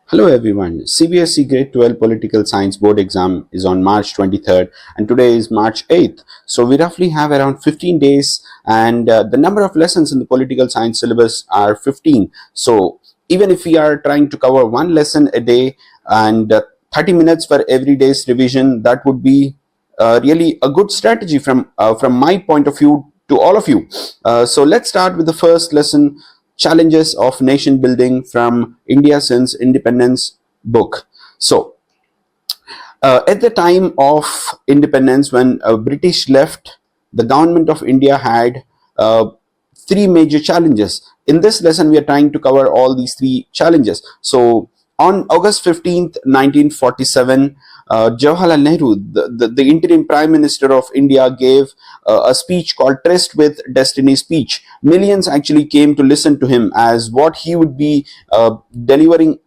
Hello everyone. Cbse Grade 12 Political Science Board exam is on March 23rd and today is March 8th. So we roughly have around 15 days and the number of lessons in the political science syllabus are 15. So even if we are trying to cover one lesson a day and 30 minutes for every day's revision, that would be really a good strategy from my point of view to all of you. So let's start with the first lesson, Challenges of Nation Building from India Since Independence book. So, at the time of independence, when British left, the government of India had uh, three major challenges. In this lesson, we are trying to cover all these three challenges. So, on August 15th, 1947, Jawaharlal Nehru, the interim Prime Minister of India, gave a speech called Tryst with Destiny speech. Millions actually came to listen to him as what he would be delivering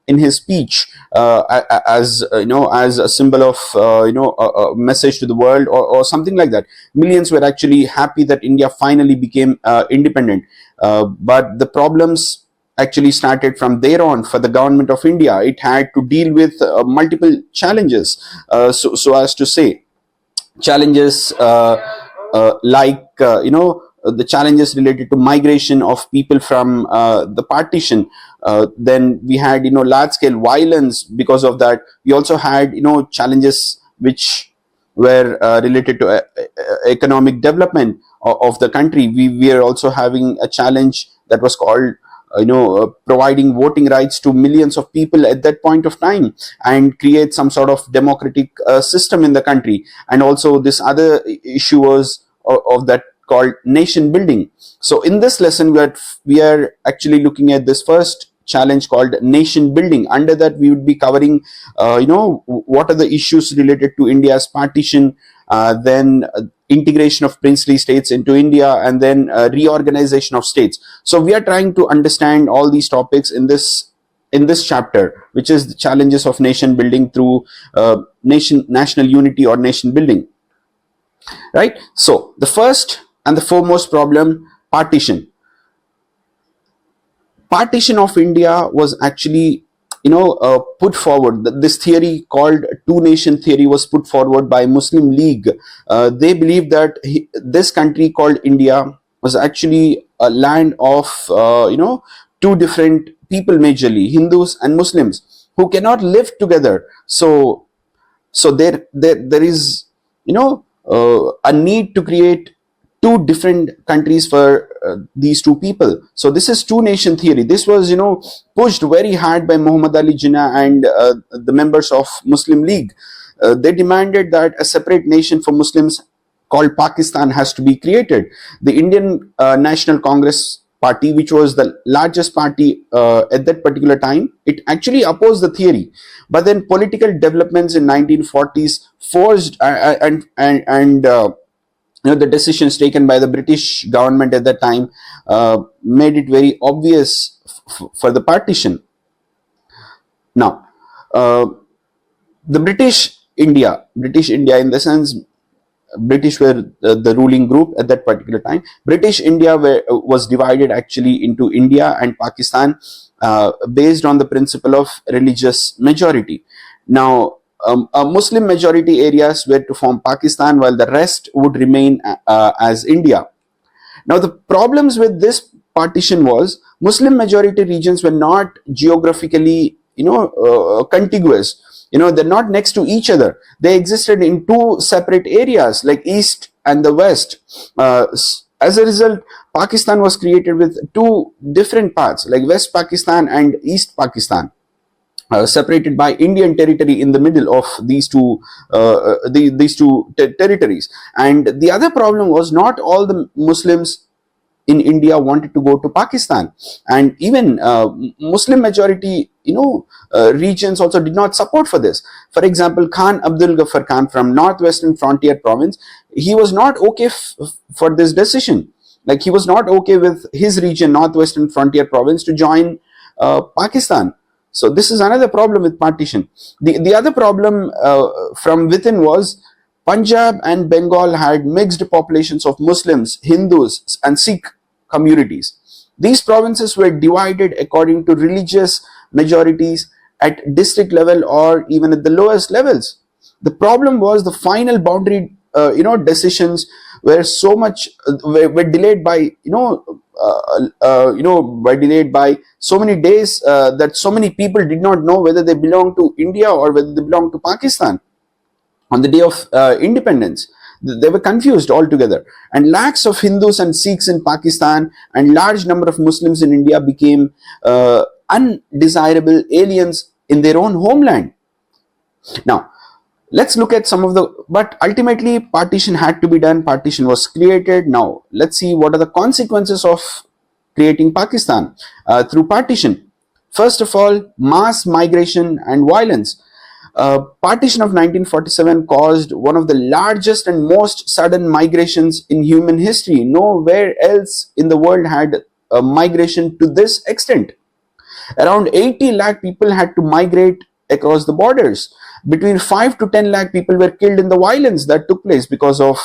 in his speech as as a symbol of a message to the world, or something like that. Millions were actually happy that India finally became independent, but the problems actually started from there on for the government of India. It had to deal with multiple challenges, so as to say, challenges the challenges related to migration of people from the partition. Then we had large scale violence. Because of that, we also had challenges which were related to economic development of the country. We are also having a challenge that was called providing voting rights to millions of people at that point of time and create some sort of democratic system in the country. And also this other issue was of that called nation building. So in this lesson, we are actually looking at this first challenge called nation building. Under that, we would be covering what are the issues related to India's partition, then integration of princely states into India, and then reorganization of states. So we are trying to understand all these topics in this chapter, which is the challenges of nation building through national unity or nation building. Right. So the first and the foremost problem, partition. Partition of India was actually put forward. This theory called two nation theory was put forward by Muslim League. They believed that this country called India was actually a land of two different people, majorly Hindus and Muslims, who cannot live together. So there is a need to create two different countries for these two people. So this is two nation theory. This was pushed very hard by Muhammad Ali Jinnah and the members of Muslim League. They demanded that a separate nation for Muslims called Pakistan has to be created. The Indian National Congress Party, which was the largest party at that particular time, it actually opposed the theory. But then political developments in 1940s forced and the decisions taken by the British government at that time made it very obvious for the partition. Now, the British India, in the sense, British were the ruling group at that particular time. British India was divided actually into India and Pakistan based on the principle of religious majority. Now, a Muslim majority areas were to form Pakistan, while the rest would remain as India. Now, the problems with this partition was Muslim majority regions were not geographically, contiguous. They're not next to each other. They existed in two separate areas, like East and the West. As a result, Pakistan was created with two different parts, like West Pakistan and East Pakistan. Separated by Indian territory in the middle of these two territories. And the other problem was not all the Muslims in India wanted to go to Pakistan, and even Muslim majority regions also did not support for this. For example, Khan Abdul Ghaffar Khan from Northwestern Frontier Province, he was not okay for this decision. Like, he was not okay with his region, Northwestern Frontier Province, to join Pakistan. So this is another problem with partition. The other problem from within was Punjab and Bengal had mixed populations of Muslims, Hindus, and Sikh communities. These provinces were divided according to religious majorities at district level or even at the lowest levels. The problem was the final boundary decisions were so much were delayed by by delayed by so many days that so many people did not know whether they belong to India or whether they belong to Pakistan on the day of independence. They were confused altogether, and lakhs of Hindus and Sikhs in Pakistan and large number of Muslims in India became undesirable aliens in their own homeland. Now, let's look at some of the, but ultimately partition had to be done. Partition was created. Now, let's see what are the consequences of creating Pakistan through partition. First of all, mass migration and violence. Partition of 1947 caused one of the largest and most sudden migrations in human history. Nowhere else in the world had a migration to this extent. Around 80 lakh people had to migrate across the borders. Between 5 to 10 lakh people were killed in the violence that took place because of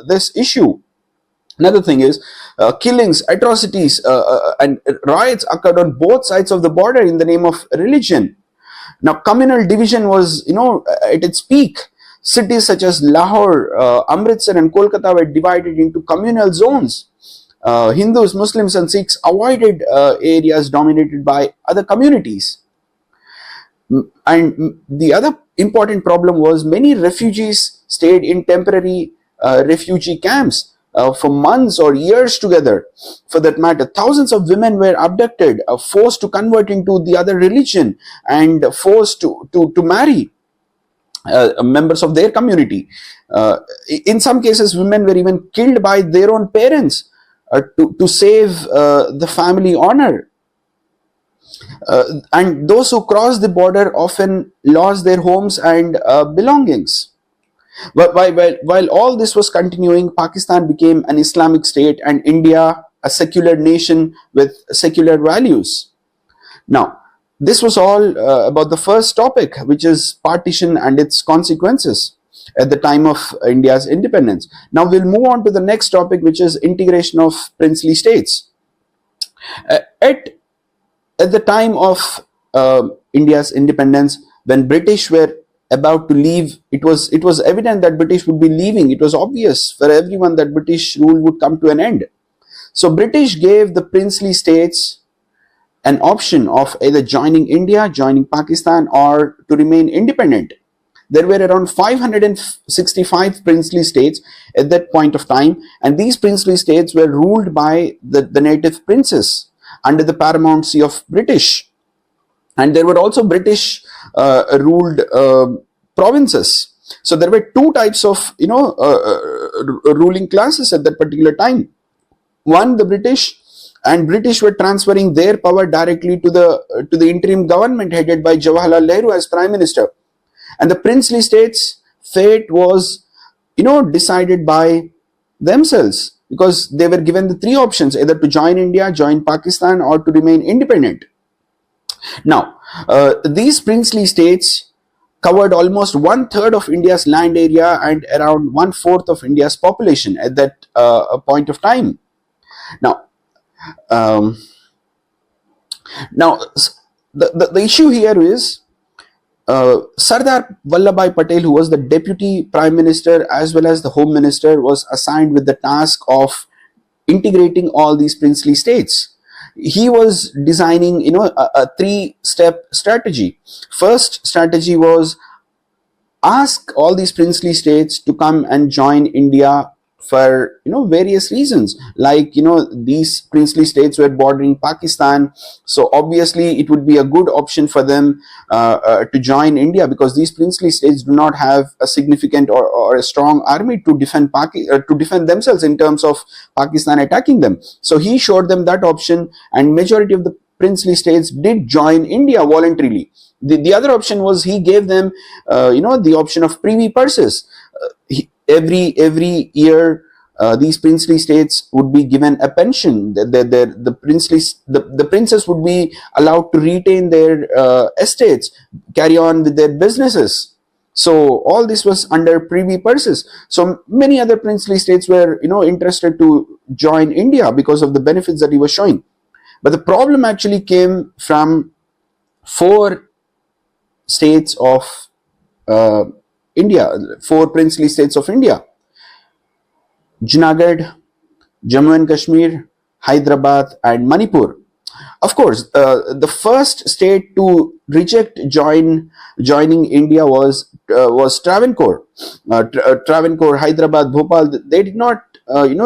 this issue. Another thing is killings, atrocities, and riots occurred on both sides of the border in the name of religion. Now, communal division was, at its peak. Cities such as Lahore, Amritsar, and Kolkata were divided into communal zones. Hindus, Muslims, and Sikhs avoided areas dominated by other communities. And the other important problem was many refugees stayed in temporary refugee camps for months or years together. For that matter, thousands of women were abducted, forced to convert into the other religion, and forced to marry members of their community. In some cases, women were even killed by their own parents to save the family honor. And those who crossed the border often lost their homes and belongings. But while all this was continuing, Pakistan became an Islamic state and India a secular nation with secular values. Now, this was all about the first topic, which is partition and its consequences at the time of India's independence. Now we'll move on to the next topic, which is integration of princely states. At the time of India's independence, when British were about to leave, it was evident that British would be leaving. It was obvious for everyone that British rule would come to an end. So British gave the princely states an option of either joining India, joining Pakistan, or to remain independent. There were around 565 princely states at that point of time, and these princely states were ruled by the native princes under the paramountcy of British. And there were also British ruled provinces. So there were two types of ruling classes at that particular time. One, the British, and British were transferring their power directly to the interim government headed by Jawaharlal Nehru as Prime Minister. And the princely states' fate was, decided by themselves, because they were given the three options: either to join India, join Pakistan, or to remain independent. Now, these princely states covered almost 1/3 of India's land area and around 1/4 of India's population at that point of time. Now, the issue here is Sardar Vallabhbhai Patel, who was the deputy prime minister as well as the home minister, was assigned with the task of integrating all these princely states. He was designing, a three-step strategy. First strategy was ask all these princely states to come and join India for various reasons. Like these princely states were bordering Pakistan, so obviously it would be a good option for them to join India, because these princely states do not have a significant or a strong army to defend themselves in terms of Pakistan attacking them. So he showed them that option, and majority of the princely states did join India voluntarily. The other option was he gave them the option of privy purses. Every year these princely states would be given a pension. The princes would be allowed to retain their estates, carry on with their businesses. So all this was under privy purses. So many other princely states were interested to join India because of the benefits that he was showing. But the problem actually came from four states of uh, India, four princely states of India: Junagadh, Jammu and Kashmir, Hyderabad, and Manipur. Of course, the first state to reject joining India was Travancore. Travancore, Hyderabad, Bhopal. They did not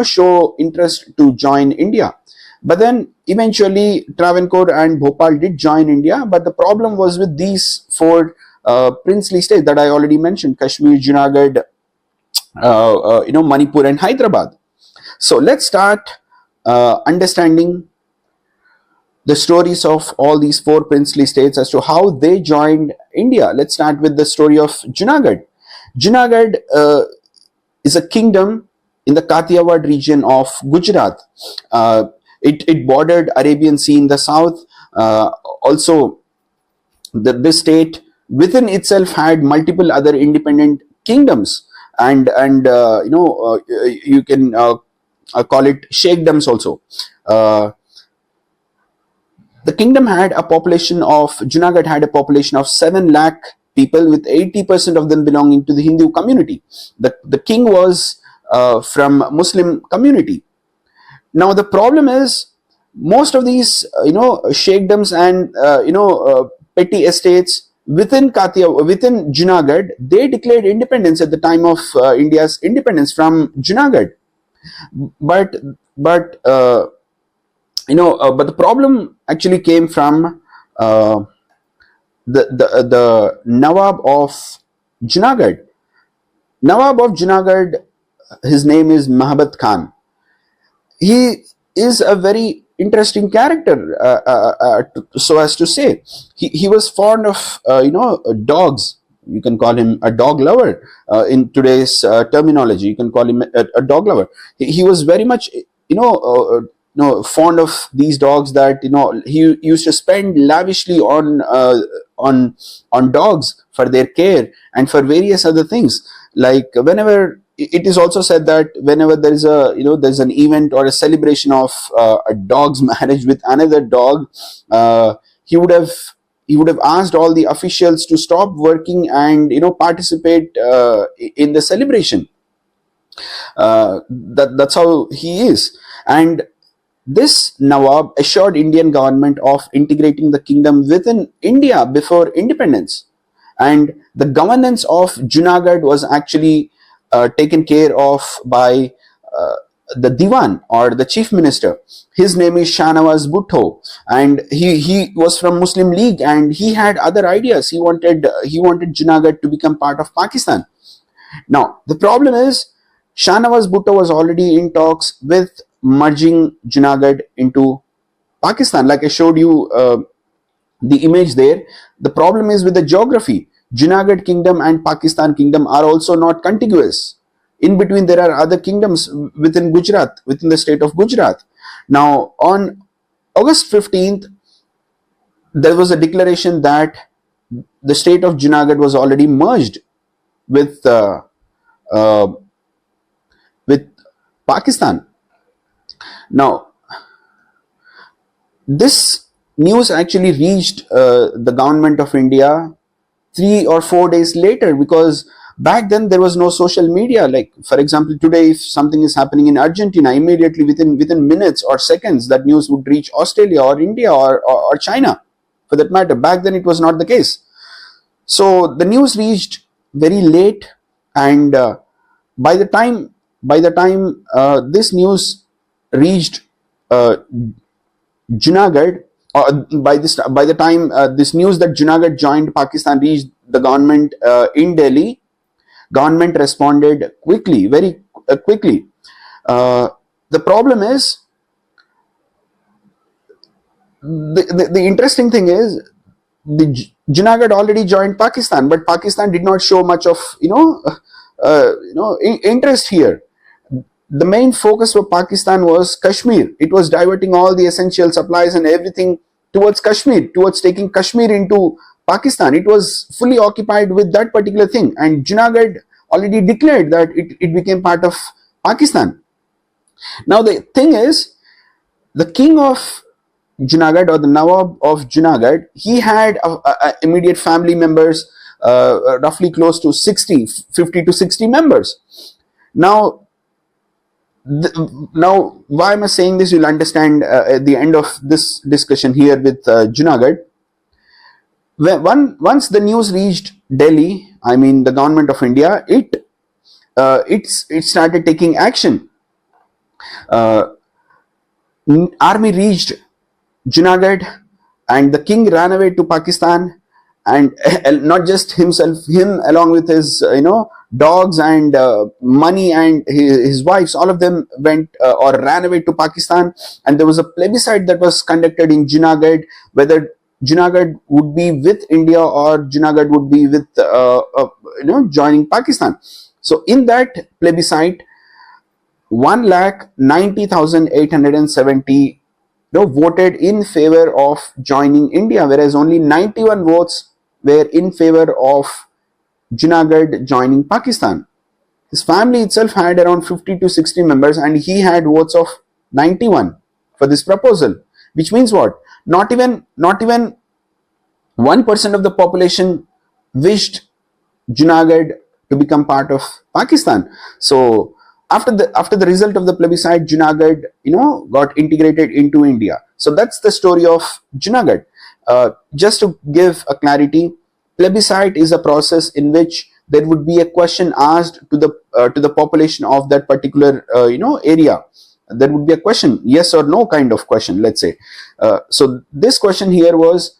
show interest to join India. But then eventually Travancore and Bhopal did join India. But the problem was with these four princely states that I already mentioned: Kashmir, Junagadh, Manipur, and Hyderabad. So let's start understanding the stories of all these four princely states as to how they joined India. Let's start with the story of Junagadh. Junagadh is a kingdom in the Kathiawad region of Gujarat. It bordered Arabian Sea in the south. Also, this state within itself had multiple other independent kingdoms, and you can call it sheikdoms also. Uh, the kingdom had a population of Junagadh had a population of 7 lakh people, with 80% of them belonging to the Hindu community. The king was from Muslim community. Now the problem is, most of these sheikdoms and petty estates within within Junagadh, they declared independence at the time of India's independence from Junagadh. But but but the problem actually came from uh, the Nawab of Junagadh. Nawab of Junagadh, his name is Mahabat Khan. He is a very interesting character, so as to say. He was fond of dogs. You can call him a dog lover in today's terminology. You can call him a dog lover. He was very much fond of these dogs, that he used to spend lavishly on on dogs for their care and for various other things. Like, whenever it is also said that whenever there is there's an event or a celebration of a dog's marriage with another dog, uh, he would have he would have asked all the officials to stop working and participate in the celebration. That's how he is. And this Nawab assured Indian government of integrating the kingdom within India before independence. And the governance of Junagadh was actually taken care of by the Diwan, or the chief minister. His name is Shahnawaz Bhutto, and he was from Muslim League, and he had other ideas. He wanted Junagadh to become part of Pakistan. Now the problem is, Shahnawaz Bhutto was already in talks with merging Junagadh into Pakistan. Like I showed you the image there. The problem is with the geography. Junagadh kingdom and Pakistan kingdom are also not contiguous. In between, there are other kingdoms within Gujarat, within the state of Gujarat. Now, on August 15th, there was a declaration that the state of Junagadh was already merged with uh, with Pakistan. Now, this news actually reached the government of India 3 or 4 days later, because back then there was no social media. Like, for example, today, if something is happening in Argentina, immediately within minutes or seconds, that news would reach Australia or India or China, for that matter. Back then it was not the case. So the news reached very late, and by the time this news reached Junagadh, by the time this news that Junagadh joined Pakistan reached the government in Delhi, government responded quickly, very quickly. Uh, the problem is, the interesting thing is, the Junagadh already joined Pakistan, but Pakistan did not show much of interest here. The main focus for Pakistan was Kashmir. It was diverting all the essential supplies and everything towards Kashmir, towards taking Kashmir into Pakistan. It was fully occupied with that particular thing, and Junagadh already declared that it became part of Pakistan. Now the thing is, the king of Junagadh, or the Nawab of Junagadh, he had immediate family members, roughly close to 60, 50 to 60 members. Now, now, why am I saying this? You'll understand at the end of this discussion here with Junagadh. Once the news reached Delhi, I mean the government of India, it started taking action. Uh, Army reached Junagadh, and the king ran away to Pakistan, and not just himself, him along with his dogs and money and his wives, all of them went or ran away to Pakistan. And there was a plebiscite that was conducted in Junagadh, whether Junagadh would be with India or Junagadh would be with joining Pakistan. So in that plebiscite, 1,90,870 voted in favor of joining India, whereas only 91 votes were in favor of Junagadh joining Pakistan. His family itself had around 50 to 60 members, and he had votes of 91 for this proposal, which means what? Not even 1% of the population wished Junagadh to become part of Pakistan. So after the result of the plebiscite, Junagadh got integrated into India. So that's the story of Junagadh. Just to give a clarity, plebiscite is a process in which there would be a question asked to the population of that particular area. There would be a question, yes or no kind of question, let's say. So this question here was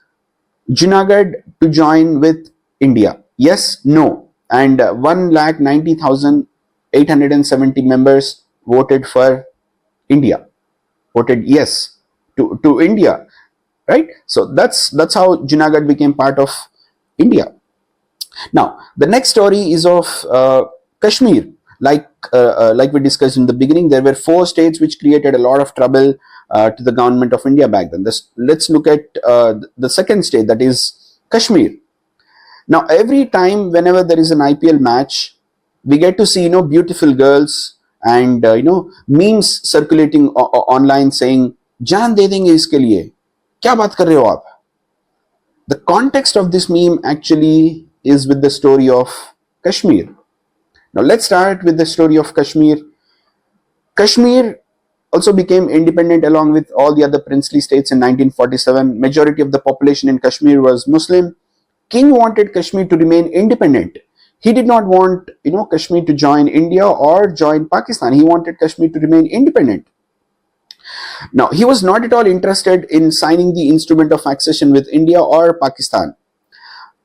Junagadh to join with India, yes, no, and 1,90,870 members voted for India, voted yes to India, right? So that's how Junagadh became part of India. Now, the next story is of Kashmir. Like we discussed in the beginning, there were 4 states which created a lot of trouble to the government of India back then. Let's look at the second state, that is Kashmir. Now, every time whenever there is an IPL match, we get to see beautiful girls and memes circulating online saying "जान दे देंगे इसके लिए, क्या बात कर रहे हो आप?" The context of this meme actually is with the story of Kashmir. Now let's start with the story of Kashmir. Kashmir also became independent along with all the other princely states in 1947. Majority of the population in Kashmir was Muslim. King wanted Kashmir to remain independent. He did not want Kashmir to join India or join Pakistan. He wanted Kashmir to remain independent. Now, he was not at all interested in signing the instrument of accession with India or Pakistan.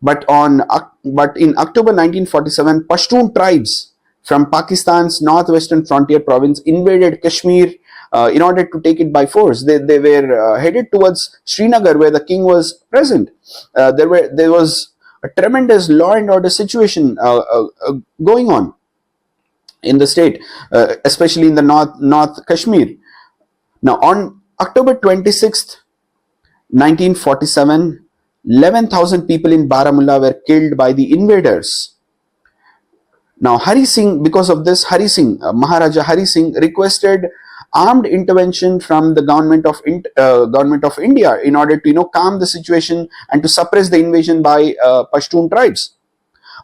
But in October 1947, Pashtun tribes from Pakistan's northwestern frontier province invaded Kashmir in order to take it by force. They were headed towards Srinagar, where the king was present. There was a tremendous law and order situation going on in the state, especially in the North Kashmir. Now, on October 26th, 1947, 11,000 people in Baramulla were killed by the invaders. Now, Hari Singh, because of this, Maharaja Hari Singh requested armed intervention from the government of India in order to calm the situation and to suppress the invasion by Pashtun tribes.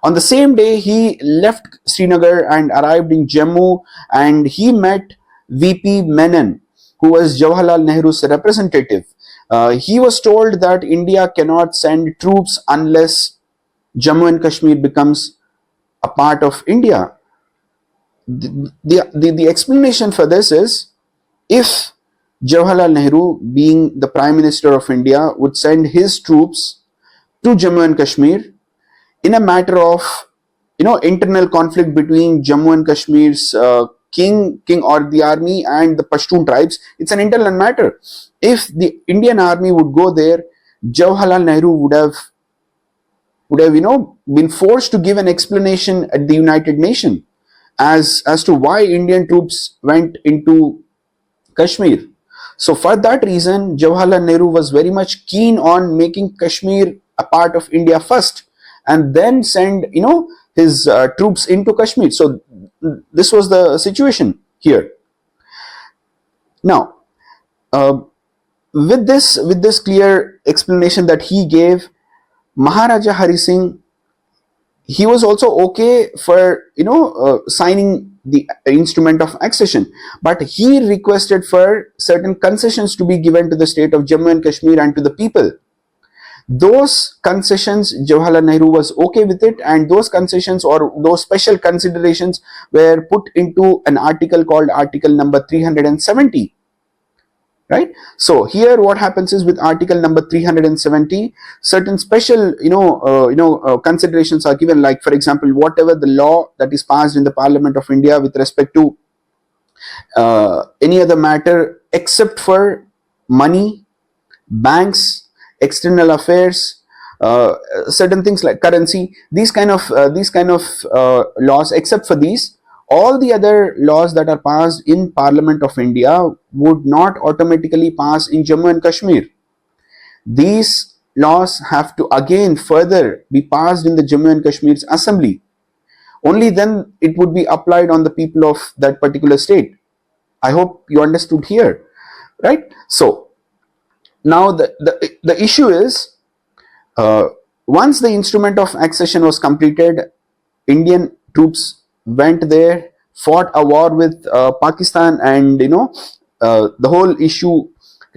On the same day, he left Srinagar and arrived in Jammu, and he met VP Menon, who was Jawaharlal Nehru's representative. He was told that India cannot send troops unless Jammu and Kashmir becomes a part of India. The explanation for this is, if Jawaharlal Nehru, being the Prime Minister of India, would send his troops to Jammu and Kashmir in a matter of internal conflict between Jammu and Kashmir's king or the army and the Pashtun tribes, it's an internal matter. If the Indian army would go there, Jawaharlal Nehru would have been forced to give an explanation at the United Nations as to why Indian troops went into Kashmir. So for that reason, Jawaharlal Nehru was very much keen on making Kashmir a part of India first, and then send his troops into Kashmir. So this was the situation here. Now, with this clear explanation that he gave, Maharaja Hari Singh, he was also okay for signing the instrument of accession, but he requested for certain concessions to be given to the state of Jammu and Kashmir and to the people. Those concessions, Jawaharlal Nehru was okay with it, and those concessions or those special considerations were put into an article called article number 370. Right. So here what happens is, with article number 370, certain special considerations are given, like for example, whatever the law that is passed in the Parliament of India with respect to any other matter except for money, banks, external affairs, certain things like currency, these kind of laws, except for these, all the other laws that are passed in Parliament of India would not automatically pass in Jammu and Kashmir. These laws have to again further be passed in the Jammu and Kashmir's assembly. Only then it would be applied on the people of that particular state. I hope you understood here, right? So now the issue is, once the instrument of accession was completed, Indian troops went there, fought a war with Pakistan, and the whole issue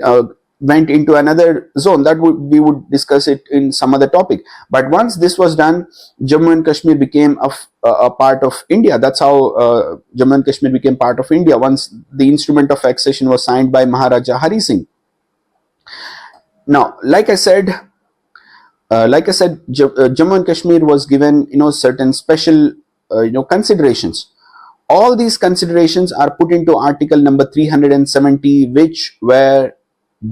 uh, went into another zone that we would discuss it in some other topic. But once this was done, Jammu and Kashmir became a part of India. That's how Jammu and Kashmir became part of India, once the instrument of accession was signed by Maharaja Hari Singh. Now, Jammu and Kashmir was given certain special considerations. All these considerations are put into article number 370, which were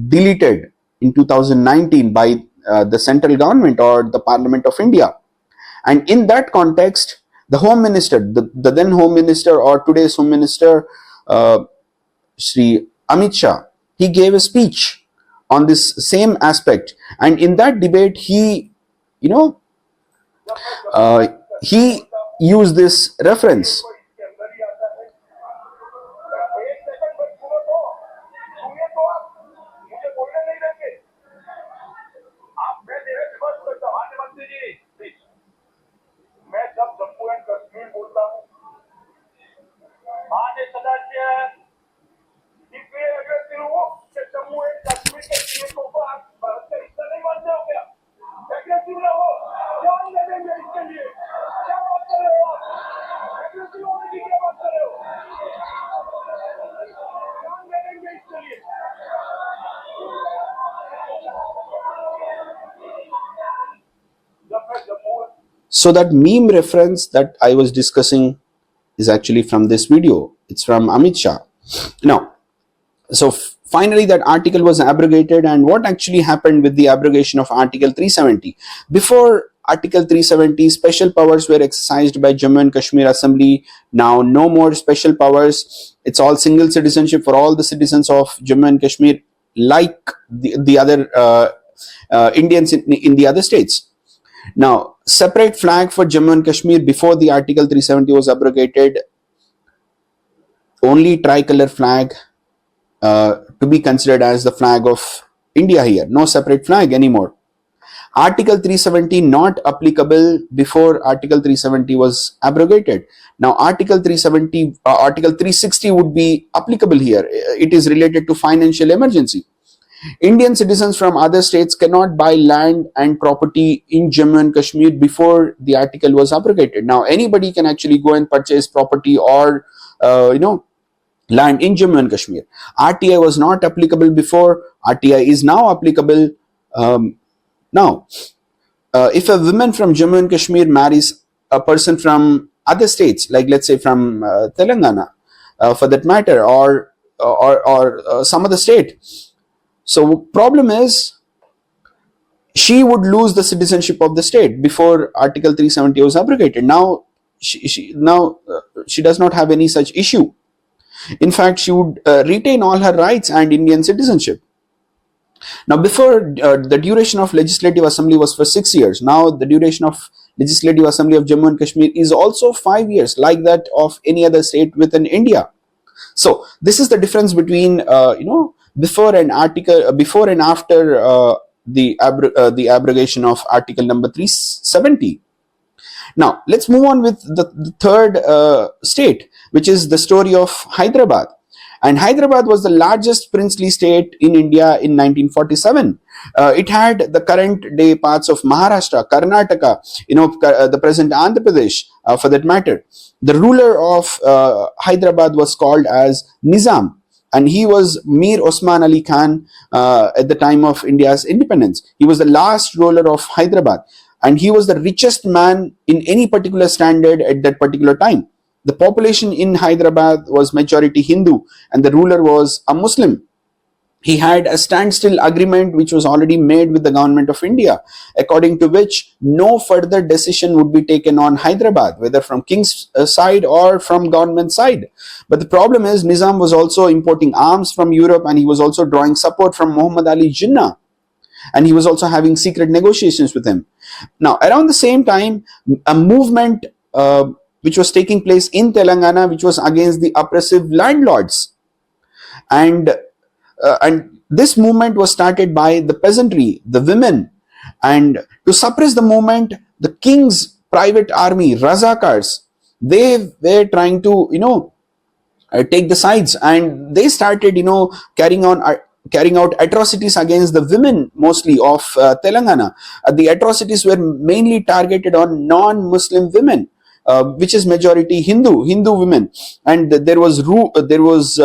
deleted in 2019 by the central government or the Parliament of India. And in that context, the Home Minister, the then Home Minister or today's Home Minister, Shri Amit Shah, he gave a speech on this same aspect, and in that debate he used this reference. So that meme reference that I was discussing is actually from this video. It's from Amit Shah. Now, so finally that article was abrogated. And what actually happened with the abrogation of article 370? Before article 370, special powers were exercised by Jammu and Kashmir Assembly. Now no more special powers. It's all single citizenship for all the citizens of Jammu and Kashmir, like the other Indians in the other states. Now, separate flag for Jammu and Kashmir before the article 370 was abrogated. Only tricolor flag to be considered as the flag of India here. No separate flag anymore. Article 370 not applicable before article 370 was abrogated. Now article 360 would be applicable here. It is related to financial emergency. Indian citizens from other states cannot buy land and property in Jammu and Kashmir before the article was abrogated. Now anybody can actually go and purchase property or land in Jammu and Kashmir. RTI was not applicable before. RTI is now applicable. Now, if a woman from Jammu and Kashmir marries a person from other states, like let's say from Telangana, for that matter, or some other state, so problem is, she would lose the citizenship of the state before article 370 was abrogated. Now she does not have any such issue. In fact, she would retain all her rights and Indian citizenship. Now, before the duration of Legislative Assembly was for 6 years. Now the duration of Legislative Assembly of Jammu and Kashmir is also 5 years, like that of any other state within India. So this is the difference between before and after the abrogation of Article number 370. Now, let's move on with the third state, which is the story of Hyderabad. And Hyderabad was the largest princely state in India in 1947. It had the current day parts of Maharashtra, Karnataka, the present Andhra Pradesh, for that matter. The ruler of Hyderabad was called as Nizam, and he was Mir Osman Ali Khan at the time of India's independence. He was the last ruler of Hyderabad, and he was the richest man in any particular standard at that particular time. The population in Hyderabad was majority Hindu, and the ruler was a Muslim. He had a standstill agreement which was already made with the government of India, according to which no further decision would be taken on Hyderabad, whether from king's side or from government side. But the problem is, Nizam was also importing arms from Europe, and he was also drawing support from Muhammad Ali Jinnah, and he was also having secret negotiations with him. Now, around the same time, a movement which was taking place in Telangana, which was against the oppressive landlords, and this movement was started by the peasantry, the women, and to suppress the movement, the king's private army, Razakars, they were trying to, take the sides, and they started, carrying out atrocities against the women, mostly of Telangana. The atrocities were mainly targeted on non-Muslim women, which is majority Hindu women, and there was loot, there was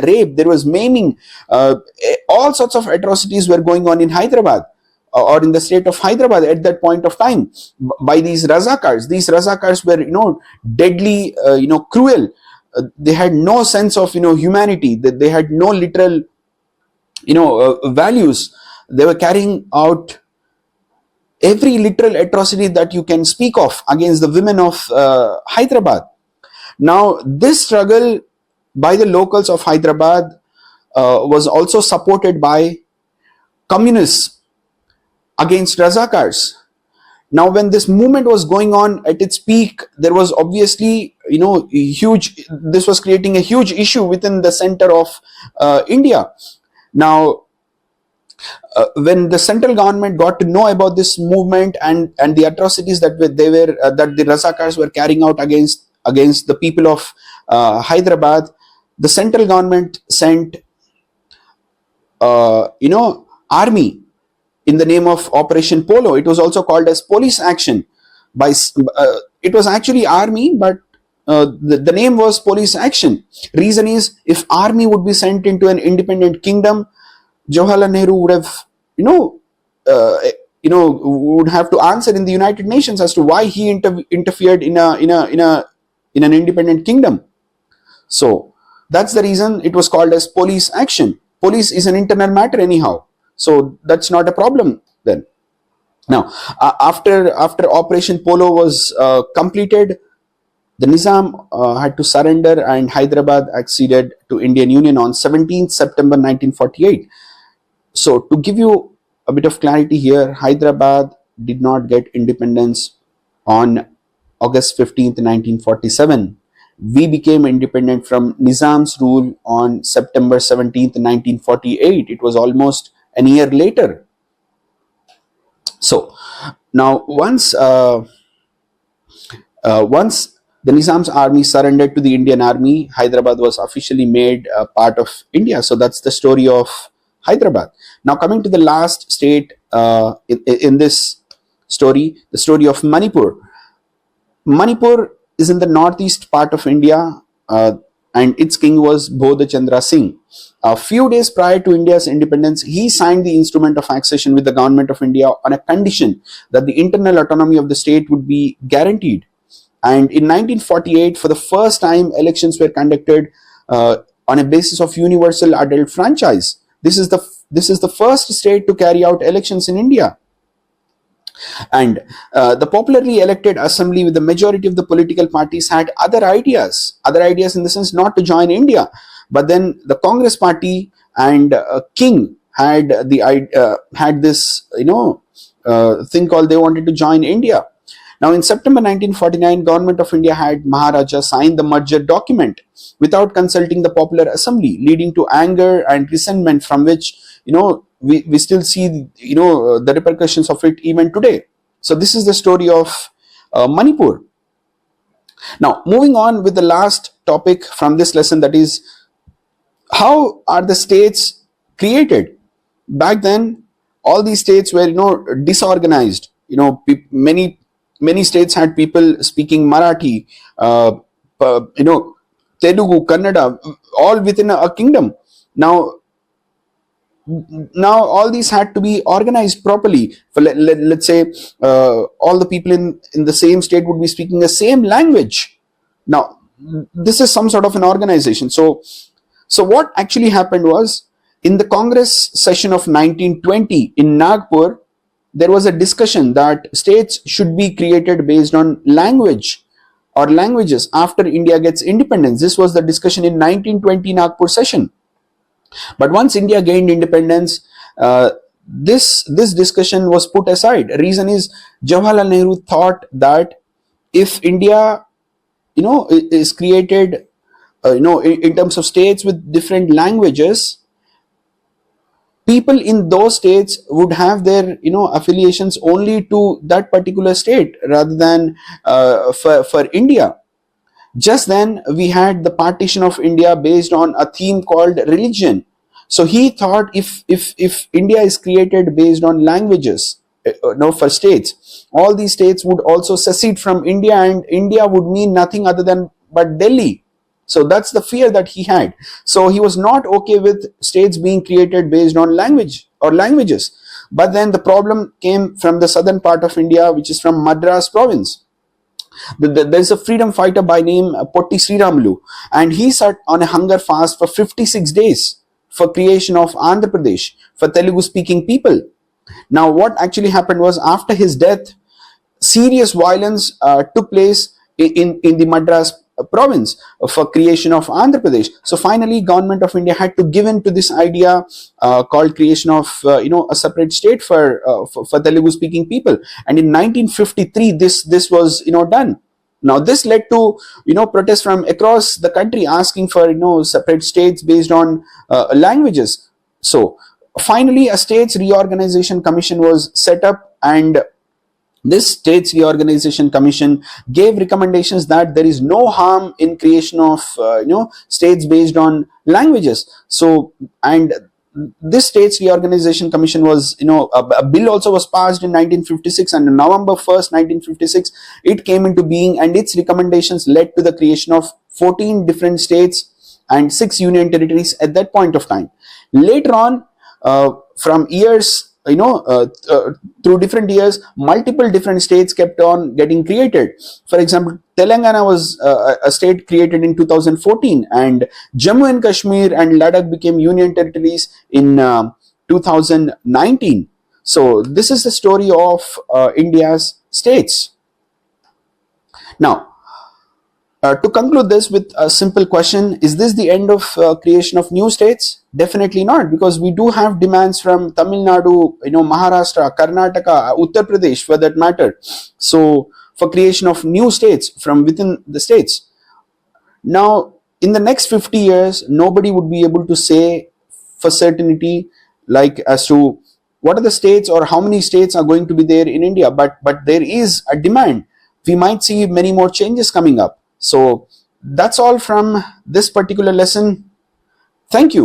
rape, there was maiming, all sorts of atrocities were going on in Hyderabad, or in the state of Hyderabad at that point of time, by these Razakars. These Razakars were, deadly, cruel. They had no sense of, humanity. They had no literal, values. They were carrying out every literal atrocity that you can speak of against the women of Hyderabad. Now, this struggle by the locals of Hyderabad was also supported by communists against Razakars. Now, when this movement was going on at its peak, there was obviously, this was creating a huge issue within the center of India. Now, when the central government got to know about this movement and the atrocities that that the Razakars were carrying out against the people of Hyderabad, the central government sent army in the name of Operation Polo. It was also called as police action. It was actually army, but the name was police action. Reason is, if army would be sent into an independent kingdom, Jawaharlal Nehru would have, would have to answer in the United Nations as to why he interfered in an independent kingdom. So that's the reason it was called as police action. Police is an internal matter anyhow, so that's not a problem then. Now, after Operation Polo was completed, the Nizam had to surrender, and Hyderabad acceded to Indian Union on 17th September 1948. So, to give you a bit of clarity here, Hyderabad did not get independence on August 15th, 1947. We became independent from Nizam's rule on September 17th, 1948. It was almost a year later. So, now once the Nizam's army surrendered to the Indian army, Hyderabad was officially made a part of India. So that's the story of Hyderabad. Now, coming to the last state in this story, the story of Manipur. Manipur is in the northeast part of India, and its king was Bodh Chandra Singh. A few days prior to India's independence, he signed the instrument of accession with the government of India on a condition that the internal autonomy of the state would be guaranteed. And in 1948, for the first time, elections were conducted on a basis of universal adult franchise. This is the first state to carry out elections in India. And the popularly elected assembly with the majority of the political parties had other ideas in the sense not to join India. But then the Congress party and King had this thing called they wanted to join India. Now, in September 1949, Government of India had Maharaja sign the merger document without consulting the Popular Assembly, leading to anger and resentment from which, we still see, the repercussions of it even today. So this is the story of Manipur. Now, moving on with the last topic from this lesson, that is, how are the states created? Back then, all these states were, disorganized. Many states had people speaking Marathi, uh, Telugu, Kannada, all within a kingdom. Now all these had to be organized properly. For let's say all the people in the same state would be speaking the same language. Now this is some sort of an organization. So what actually happened was, in the Congress session of 1920 in Nagpur, there was a discussion that states should be created based on language or languages after India gets independence. This was the discussion in 1920 Nagpur session. But once India gained independence, this discussion was put aside. Reason is, Jawaharlal Nehru thought that if India, is created, in terms of states with different languages, people in those states would have their, affiliations only to that particular state rather than for India. Just then, we had the partition of India based on a theme called religion. So he thought, if India is created based on languages, no, for states, all these states would also secede from India, and India would mean nothing other than but Delhi. So that's the fear that he had. So he was not okay with states being created based on language or languages. But then the problem came from the southern part of India, which is from Madras province. There's a freedom fighter by name Potti Sriramulu, and he sat on a hunger fast for 56 days for creation of Andhra Pradesh for Telugu speaking people. Now what actually happened was, after his death, serious violence took place in the Madras province for creation of Andhra Pradesh. So finally, Government of India had to give in to this idea called creation of a separate state for Telugu speaking people. And in 1953, this was done. Now this led to protests from across the country asking for separate states based on languages. So finally, a states reorganization commission was set up, and this states reorganization commission gave recommendations that there is no harm in creation of states based on languages. So, and this states reorganization commission was, a bill also was passed in 1956, and on November 1st 1956 it came into being, and its recommendations led to the creation of 14 different states and 6 union territories at that point of time. Later on, from years, through different years, multiple different states kept on getting created. For example, Telangana was a state created in 2014, and Jammu and Kashmir and Ladakh became union territories in 2019. So this is the story of India's states. Now, to conclude this with a simple question, is this the end of creation of new states? Definitely not, because we do have demands from Tamil Nadu, Maharashtra, Karnataka, Uttar Pradesh for that matter. So for creation of new states from within the states. Now, in the next 50 years, nobody would be able to say for certainty, like as to what are the states or how many states are going to be there in India. But there is a demand. We might see many more changes coming up. So that's all from this particular lesson. Thank you.